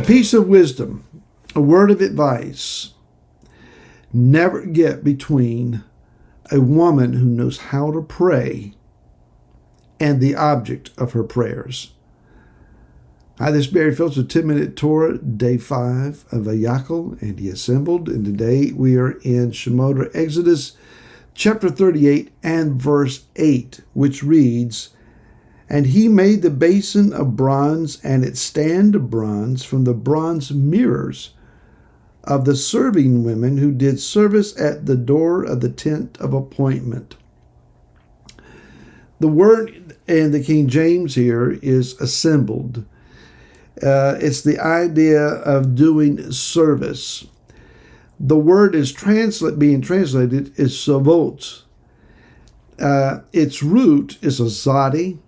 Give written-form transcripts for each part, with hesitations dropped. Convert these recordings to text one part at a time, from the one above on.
A piece of wisdom, a word of advice: never get between a woman who knows how to pray and the object of her prayers. Hi, this is Barry Phillips with 10-Minute Torah, Day 5 of Vayakhel, and he assembled. And today we are in Shemot, or Exodus, chapter 38 and verse 8, which reads, "And he made the basin of bronze and its stand of bronze from the bronze mirrors of the serving women who did service at the door of the tent of appointment." The word in the King James here is assembled. It's the idea of doing service. The word is being translated is savot. Its root is a zadi,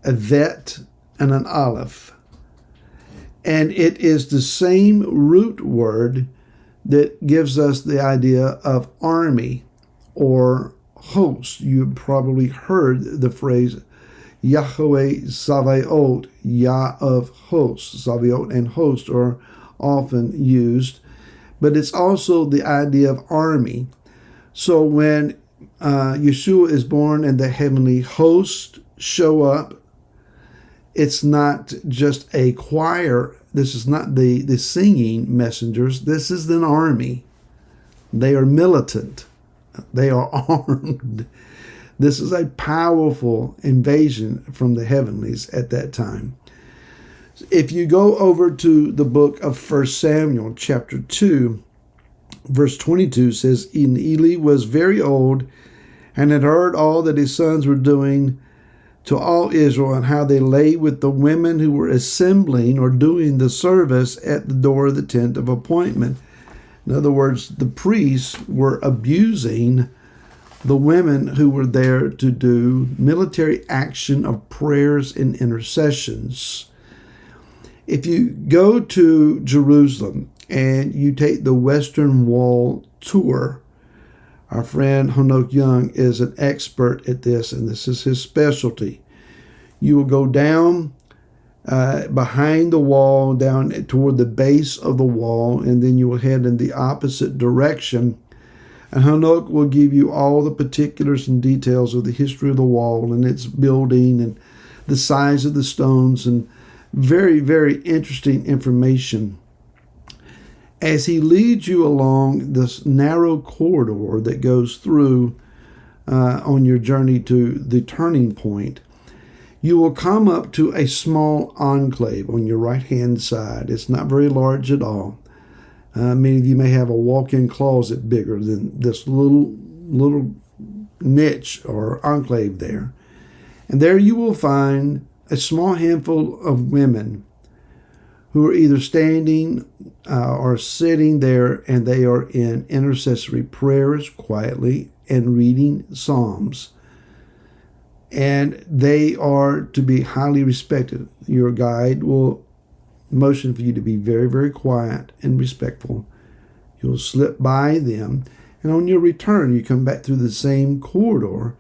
a vet, and an aleph. And it is the same root word that gives us the idea of army or host. You've probably heard the phrase Yahweh Sabaoth, Yah of hosts. Sabaoth and host are often used, but it's also the idea of army. So when Yeshua is born and the heavenly hosts show up, it's not just a choir. This is not the singing messengers. This is an army. They are militant. They are armed. This is a powerful invasion from the heavenlies at that time. If you go over to the book of 1 Samuel, chapter 2, verse 22 says, "And Eli was very old and had heard all that his sons were doing to all Israel, and how they lay with the women who were assembling or doing the service at the door of the tent of appointment." In other words, the priests were abusing the women who were there to do military action of prayers and intercessions. If you go to Jerusalem and you take the Western Wall tour, our friend Hanok Young is an expert at this, and this is his specialty. You will go down behind the wall, down toward the base of the wall, and then you will head in the opposite direction. And Hanok will give you all the particulars and details of the history of the wall and its building and the size of the stones, and very, very interesting information. As he leads you along this narrow corridor that goes through on your journey to the turning point, you will come up to a small enclave on your right-hand side. It's not very large at all. Many of you may have a walk-in closet bigger than this little niche or enclave there. And there you will find a small handful of women who are either standing or sitting there, and they are in intercessory prayers quietly and reading Psalms. And they are to be highly respected. Your guide will motion for you to be very, very quiet and respectful. You'll slip by them, and on your return, you come back through the same corridor.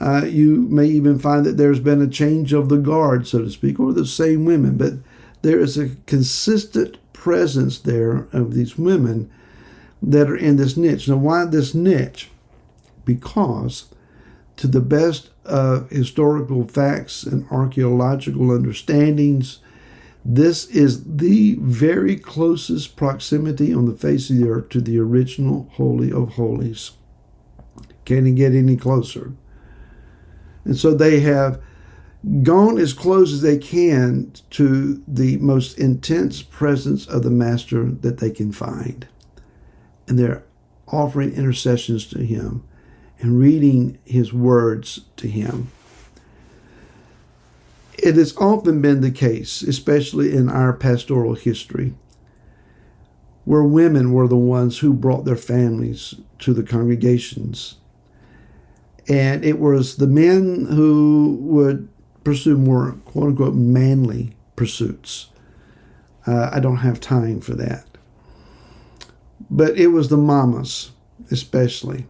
You may even find that there's been a change of the guard, so to speak, or the same women, but there is a consistent presence there of these women that are in this niche. Now, why this niche? Because to the best of historical facts and archaeological understandings, this is the very closest proximity on the face of the earth to the original Holy of Holies. Can't it get any closer? And so they have gone as close as they can to the most intense presence of the Master that they can find. And they're offering intercessions to him and reading his words to him. It has often been the case, especially in our pastoral history, where women were the ones who brought their families to the congregations. And it was the men who would pursue more, quote-unquote, manly pursuits. I don't have time for that. But it was the mamas, especially,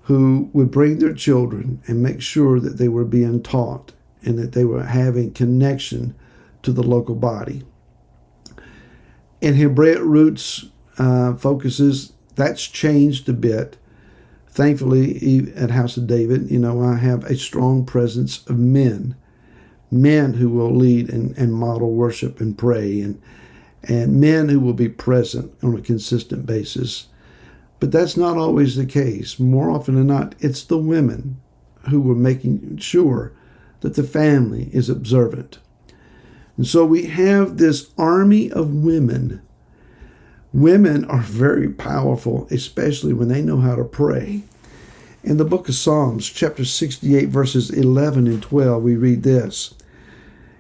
who would bring their children and make sure that they were being taught and that they were having connection to the local body. in Hebraic roots focuses, that's changed a bit. Thankfully, at House of David, I have a strong presence of men who will lead and model worship and pray, and men who will be present on a consistent basis. But that's not always the case. More often than not, it's the women who are making sure that the family is observant. And so we have this army of women. Women are very powerful, especially when they know how to pray. In the book of Psalms, chapter 68, verses 11 and 12, we read this.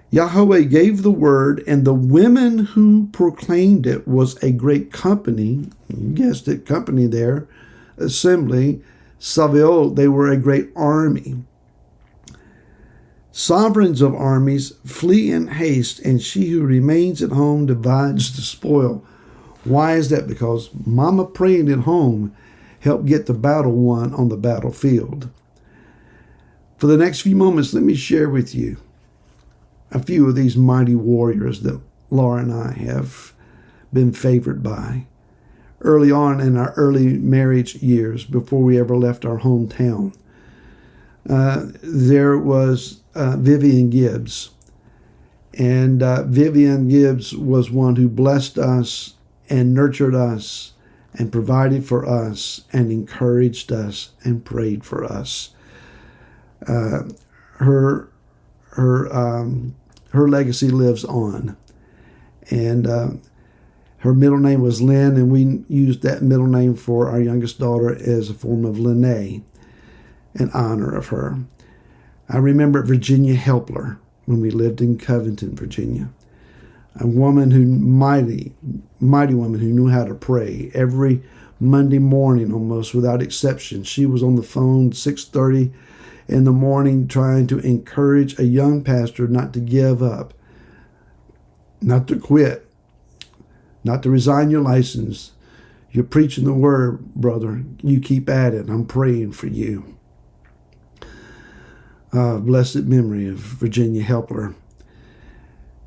Yahweh gave the word, and the women who proclaimed it was a great company. You guessed it, company there. Assembly. Sabaoth, they were a great army. Sovereigns of armies flee in haste, and she who remains at home divides the spoil. Why is that? Because mama praying at home helped get the battle won on the battlefield. For the next few moments, let me share with you a few of these mighty warriors that Laura and I have been favored by. Early on in our early marriage years, before we ever left our hometown, there was Vivian Gibbs. And Vivian Gibbs was one who blessed us and nurtured us and provided for us and encouraged us and prayed for us. Her legacy lives on. And her middle name was Lynn, and we used that middle name for our youngest daughter as a form of Lene, in honor of her. I remember Virginia Helpler when we lived in Covington, Virginia. A woman who, mighty woman who knew how to pray. Every Monday morning, almost without exception, she was on the phone 6:30 in the morning trying to encourage a young pastor not to give up, not to quit, not to resign your license. You're preaching the word, brother. You keep at it. I'm praying for you. Blessed memory of Virginia Helpler.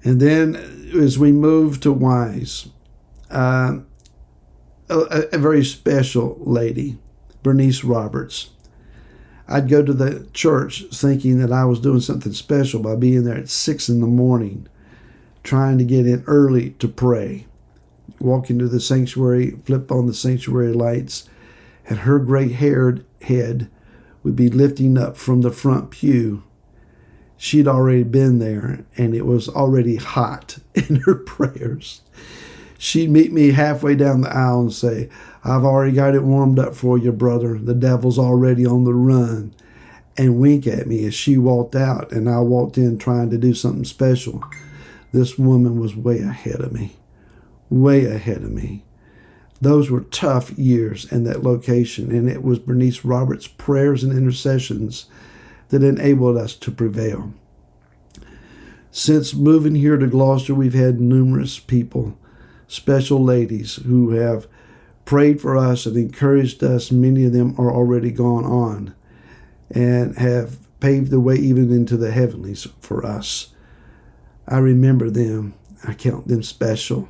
And then as we move to Wise, a very special lady, Bernice Roberts. I'd go to the church thinking that I was doing something special by being there at 6 a.m, trying to get in early to pray. Walk into the sanctuary, flip on the sanctuary lights, and her gray-haired head would be lifting up from the front pew. She'd already been there, and it was already hot in her prayers. She'd meet me halfway down the aisle and say, I've already got it warmed up for you, brother. The devil's already on the run. And wink at me as she walked out, and I walked in trying to do something special. This woman was way ahead of me. Way ahead of me. Those were tough years in that location, and it was Bernice Roberts' prayers and intercessions that enabled us to prevail. Since moving here to Gloucester, we've had numerous people, special ladies, who have prayed for us and encouraged us. Many of them are already gone on and have paved the way even into the heavenlies for us. I remember them. I count them special.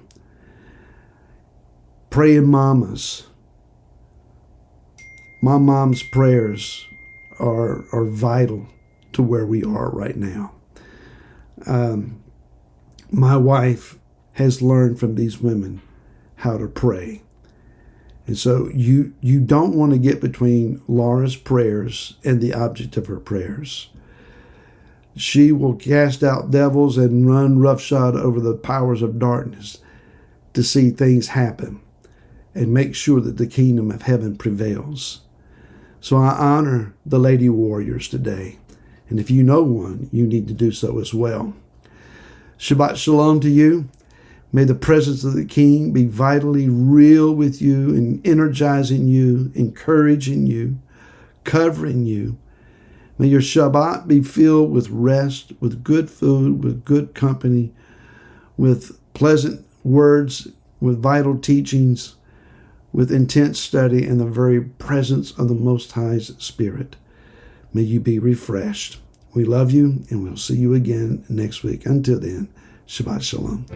Praying mamas. My mom's prayers are vital to where we are right now. My wife has learned from these women how to pray. And so you don't want to get between Laura's prayers and the object of her prayers. She will cast out devils and run roughshod over the powers of darkness to see things happen and make sure that the kingdom of heaven prevails. So I honor the lady warriors today. And if you know one, you need to do so as well. Shabbat shalom to you. May the presence of the King be vitally real with you and energizing you, encouraging you, covering you. May your Shabbat be filled with rest, with good food, with good company, with pleasant words, with vital teachings, with intense study and the very presence of the Most High's Spirit. May you be refreshed. We love you, and we'll see you again next week. Until then, Shabbat Shalom.